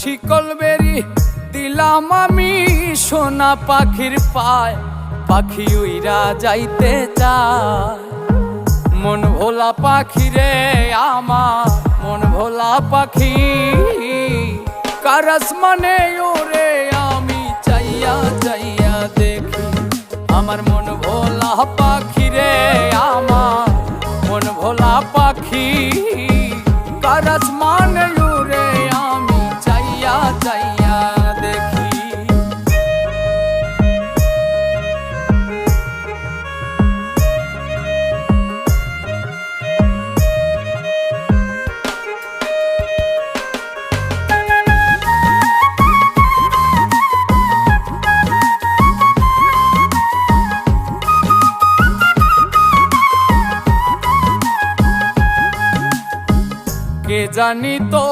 শিকল বেরি দিলাম আমি সোনা পাখির পায়, পাখি উইরা যাইতে চায়। মন ভোলা পাখি রে আমার, মন ভোলা পাখি, কার আসমানে ওরে আমি চাইয়া চাইয়া দেখি। আমার মন ভোলা পাখি রে আমার, মন ভোলা পাখি, কার আসমানে ওরে আমি চাইয়া চাইয়া দেখি। কে জানি তো